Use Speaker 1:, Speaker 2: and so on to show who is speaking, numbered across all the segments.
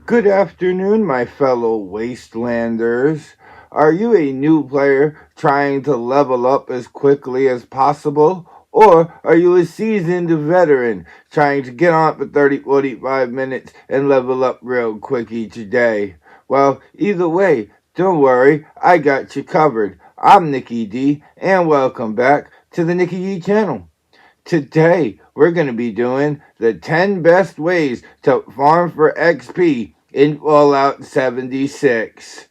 Speaker 1: Good afternoon, my fellow Wastelanders. Are you a new player trying to level up as quickly as possible? Or are you a seasoned veteran trying to get on for 30, 45 minutes and level up real quick each day? Well, either way, don't worry, I got you covered. I'm Nicky D, and welcome back to the Nicky D channel. Today, we're going to be doing the 10 best ways to farm for XP in Fallout 76.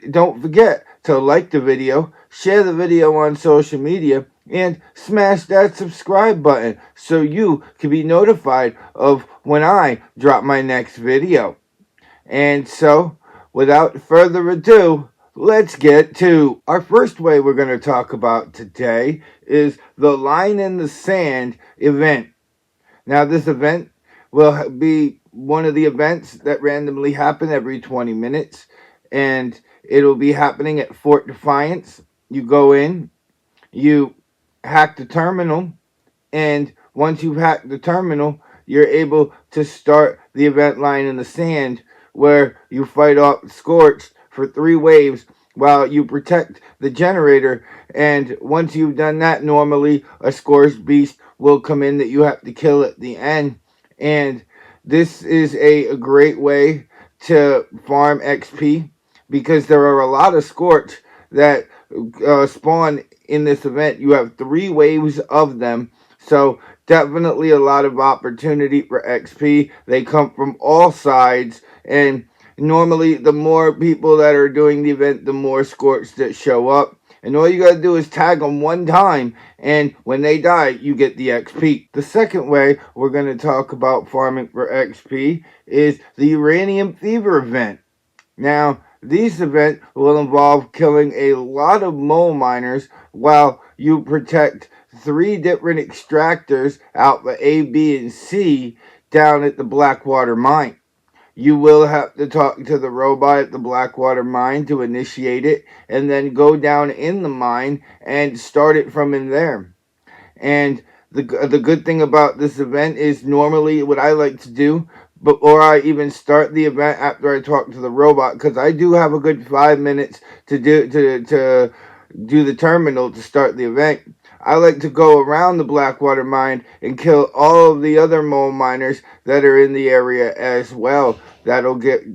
Speaker 1: Don't forget to like the video, share the video on social media, and smash that subscribe button so you can be notified of when I drop my next video. And so, without further ado, let's get to our first way we're going to talk about today is the Line in the Sand event. Now, this event will be one of the events that randomly happen every 20 minutes, and it'll be happening at Fort Defiance. You go in, you hack the terminal, and once you've hacked the terminal, you're able to start the event Line in the Sand, where you fight off Scorched for 3 waves while you protect the generator. And once you've done that, normally a Scorched beast will come in that you have to kill at the end. And this is a great way to farm XP because there are a lot of Scorch that spawn in this event. You have 3 waves of them, so definitely a lot of opportunity for XP. They come from all sides, and normally the more people that are doing the event, the more Scorched that show up. And all you gotta do is tag them one time, and when they die, you get the XP. The second way we're gonna talk about farming for XP is the Uranium Fever event. Now, this event will involve killing a lot of mole miners while you protect 3 different extractors, Alpha A, B, and C, down at the Blackwater Mine. You will have to talk to the robot at the Blackwater Mine to initiate it, and then go down in the mine and start it from in there. And the good thing about this event is normally what I like to do before I even start the event after I talk to the robot, because I do have a good 5 minutes to do the terminal to start the event. I like to go around the Blackwater Mine and kill all of the other mole miners that are in the area as well. That'll get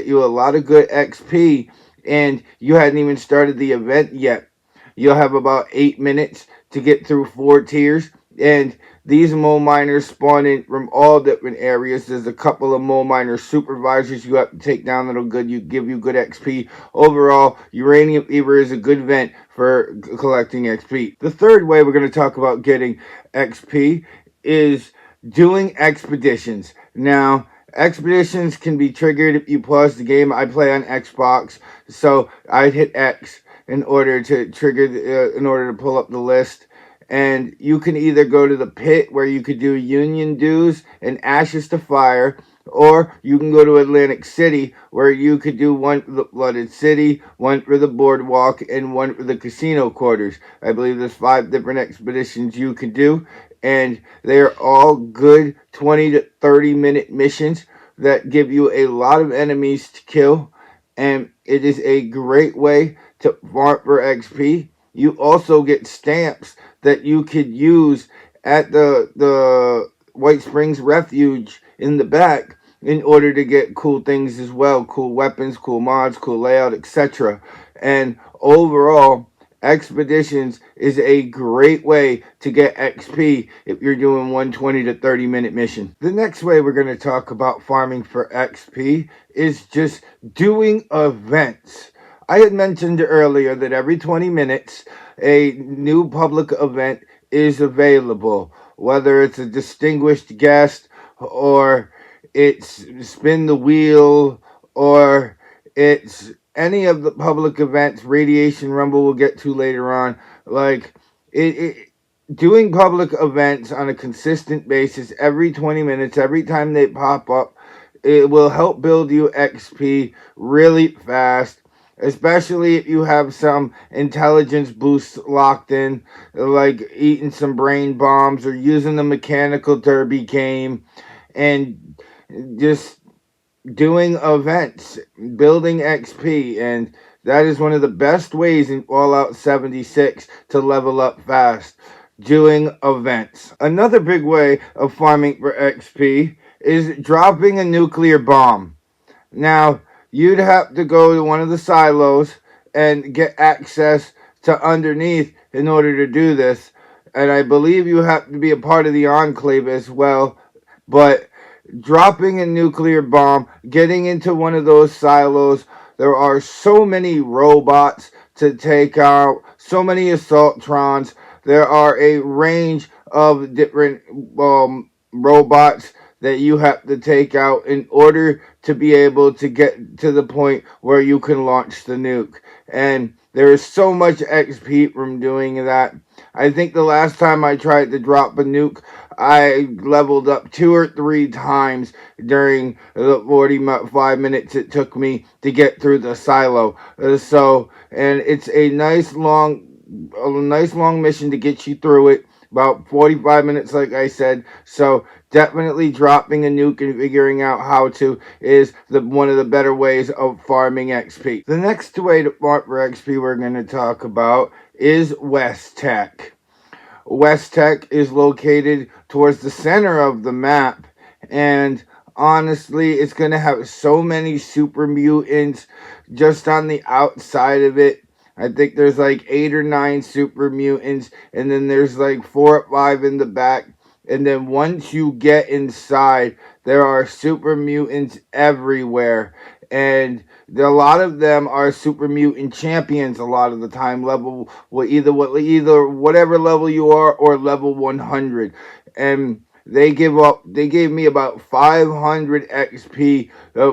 Speaker 1: you a lot of good XP, and you hadn't even started the event yet. You'll have about 8 minutes to get through 4 tiers, and these mole miners spawn in from all different areas. There's a couple of mole miner supervisors you have to take down that'll give you good XP. Overall, Uranium Fever is a good event for collecting XP. The third way we're going to talk about getting XP is doing expeditions. Now, expeditions can be triggered if you pause the game. I play on Xbox, so I'd hit X in order to in order to pull up the list. And you can either go to the pit where you could do Union Dues and Ashes to Fire, or you can go to Atlantic City where you could do one for the Flooded City, one for the Boardwalk, and one for the Casino Quarters. I believe there's 5 different expeditions you can do, and they're all good 20 to 30 minute missions that give you a lot of enemies to kill, and it is a great way to farm for XP. You also get stamps that you could use at the White Springs Refuge in the back in order to get cool things as well. Cool weapons, cool mods, cool layout, etc. And overall, expeditions is a great way to get XP if you're doing 120 to 30 minute mission. The next way we're going to talk about farming for XP is just doing events. I had mentioned earlier that every 20 minutes, a new public event is available. Whether it's a distinguished guest, or it's spin the wheel, or it's any of the public events, Radiation Rumble we'll get to later on. Like, doing public events on a consistent basis every 20 minutes, every time they pop up, it will help build you XP really fast. Especially if you have some intelligence boosts locked in, like eating some brain bombs or using the mechanical derby game, and just doing events, building XP, and that is one of the best ways in Fallout 76 to level up fast. Doing events. Another big way of farming for XP is dropping a nuclear bomb. Now, you'd have to go to one of the silos and get access to underneath in order to do this. And I believe you have to be a part of the Enclave as well. But dropping a nuclear bomb, getting into one of those silos, there are so many robots to take out, so many assaultrons. There are a range of different robots that you have to take out in order to be able to get to the point where you can launch the nuke. And there is so much XP from doing that. I think the last time I tried to drop a nuke, I leveled up 2 or 3 times during the 45 minutes it took me to get through the silo. And it's a nice long mission to get you through it. About 45 minutes, like I said. So definitely dropping a nuke and figuring out how to is one of the better ways of farming XP. The next way to farm for XP we're going to talk about is West Tech. West Tech is located towards the center of the map, and honestly, it's going to have so many super mutants just on the outside of it. I think there's like 8 or 9 super mutants, and then there's like 4 or 5 in the back. And then once you get inside, there are super mutants everywhere. And a lot of them are super mutant champions a lot of the time. Either whatever level you are or level 100. And they gave me about 500 XP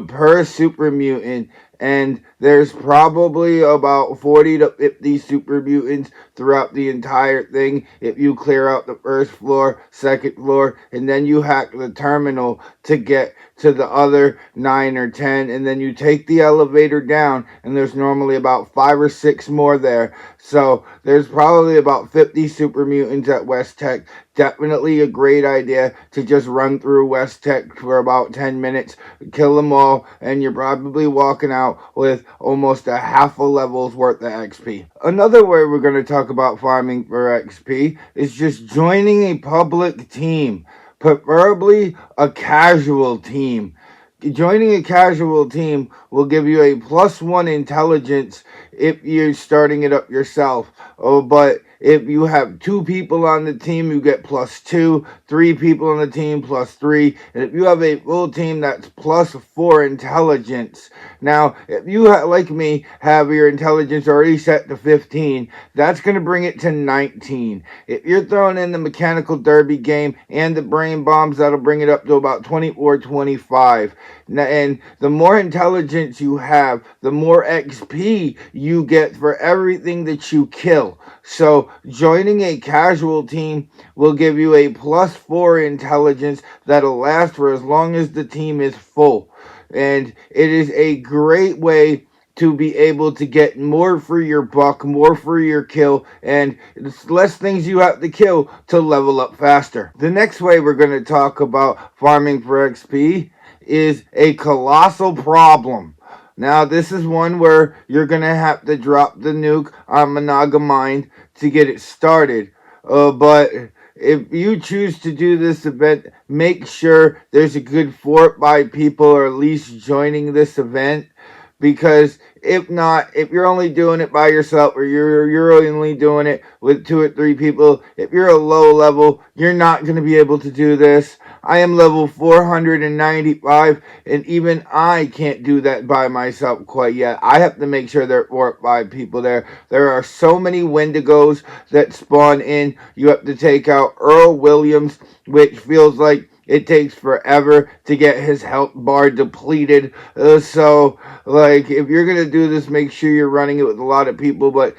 Speaker 1: per super mutant, and there's probably about 40 to 50 super mutants throughout the entire thing if you clear out the first floor, second floor, and then you hack the terminal to get to the other 9 or 10, and then you take the elevator down, and there's normally about 5 or 6 more there. So there's probably about 50 super mutants at West Tech. Definitely a great idea to just run through West Tech for about 10 minutes, kill them all, and you're probably walking out with almost a half a level's worth of XP. Another way we're going to talk about farming for XP is just joining a public team, preferably a casual team. Joining a casual team will give you a +1 intelligence if you're starting it up yourself. But if you have 2 people on the team, you get +2, 3 people on the team +3, and if you have a full team, that's +4 intelligence. Now, if you, like me, have your intelligence already set to 15, that's going to bring it to 19. If you're throwing in the mechanical derby game and the brain bombs, that'll bring it up to about 24, 25. And the more intelligence you have, the more XP you get for everything that you kill. So joining a casual team will give you a +4 intelligence that'll last for as long as the team is full. And it is a great way to be able to get more for your buck, more for your kill, and it's less things you have to kill to level up faster. The next way we're going to talk about farming for XP is a colossal problem. Now, this is one where you're going to have to drop the nuke on Managa Mine to get it started. But if you choose to do this event, make sure there's a good fort by people or at least joining this event. Because if not, if you're only doing it by yourself or you're only doing it with 2 or 3 people, if you're a low level, you're not going to be able to do this. I am level 495, and even I can't do that by myself quite yet. I have to make sure there are 4 or 5 people there. There are so many Wendigos that spawn in. You have to take out Earl Williams, which feels like it takes forever to get his health bar depleted. So, like, if you're going to do this, make sure you're running it with a lot of people. But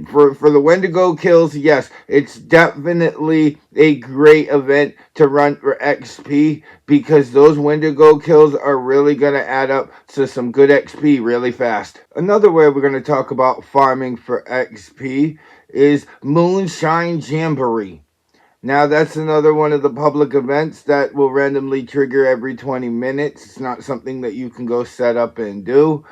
Speaker 1: for the Wendigo kills, yes, it's definitely a great event to run for XP because those Wendigo kills are really going to add up to some good XP really fast. Another way we're going to talk about farming for XP is Moonshine Jamboree. Now, that's another one of the public events that will randomly trigger every 20 minutes. It's not something that you can go set up and do.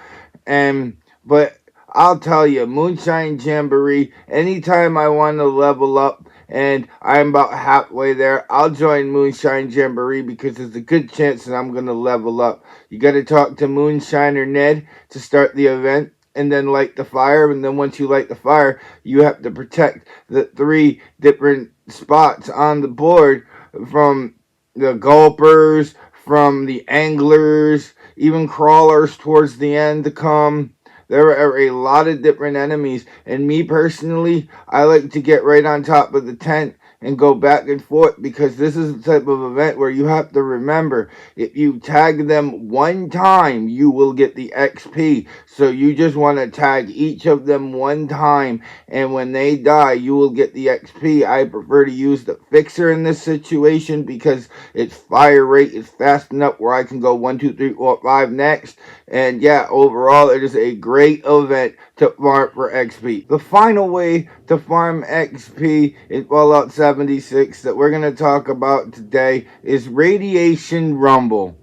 Speaker 1: But I'll tell you, Moonshine Jamboree, anytime I want to level up and I'm about halfway there, I'll join Moonshine Jamboree because there's a good chance that I'm going to level up. You got to talk to Moonshiner Ned to start the event and then light the fire. And then once you light the fire, you have to protect the 3 different spots on the board from the gulpers, from the anglers, even crawlers towards the end to come. There are a lot of different enemies, and me personally, I like to get right on top of the tent and go back and forth because this is the type of event where you have to remember, if you tag them one time, you will get the XP. So you just want to tag each of them one time, and when they die, you will get the XP. I prefer to use the fixer in this situation because its fire rate is fast enough where I can go 1, 2, 3, 4, 5 next. And yeah, overall, it is a great event to farm for XP. The final way to farm XP in Fallout 76 that we're going to talk about today is Radiation Rumble.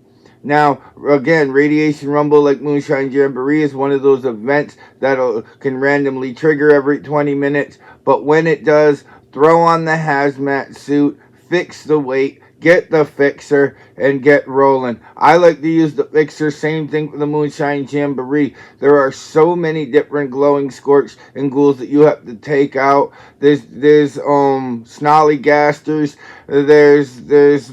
Speaker 1: Now, again, Radiation Rumble, like Moonshine Jamboree, is one of those events that can randomly trigger every 20 minutes. But when it does, throw on the hazmat suit, fix the weight, get the fixer, and get rolling. I like to use the fixer, same thing for the Moonshine Jamboree. There are so many different glowing scorch and ghouls that you have to take out. There's Snolly-gasters, there's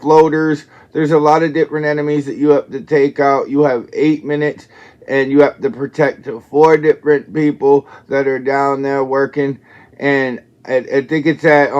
Speaker 1: floaters. There's a lot of different enemies that you have to take out. You have 8 minutes, and you have to protect 4 different people that are down there working. And I think it's at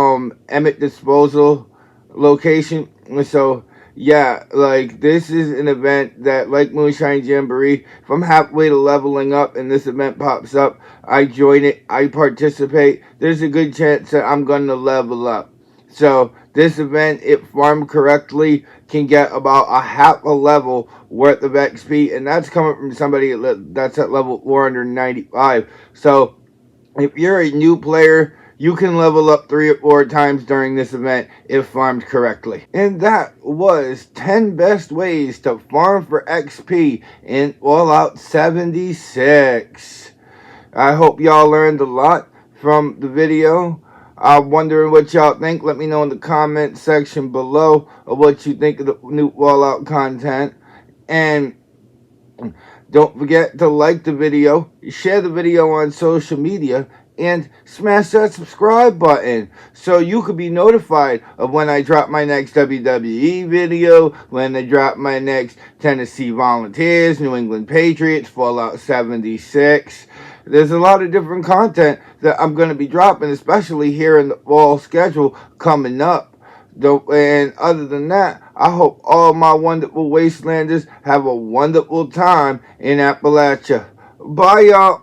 Speaker 1: Emmett Disposal location. So yeah, like, this is an event that, like Moonshine Jamboree, if I'm halfway to leveling up and this event pops up, I join it, I participate. There's a good chance that I'm going to level up. So this event, if farmed correctly, can get about a half a level worth of XP, and that's coming from somebody that's at level 495. So if you're a new player, you can level up 3 or 4 times during this event if farmed correctly. And that was 10 best ways to farm for XP in Fallout 76. I hope y'all learned a lot from the video. I'm wondering what y'all think. Let me know in the comment section below of what you think of the new Fallout content. And don't forget to like the video, share the video on social media, and smash that subscribe button so you could be notified of when I drop my next WWE video, when I drop my next Tennessee Volunteers, New England Patriots, Fallout 76. There's a lot of different content that I'm going to be dropping, especially here in the fall schedule coming up. And other than that, I hope all my wonderful Wastelanders have a wonderful time in Appalachia. Bye, y'all.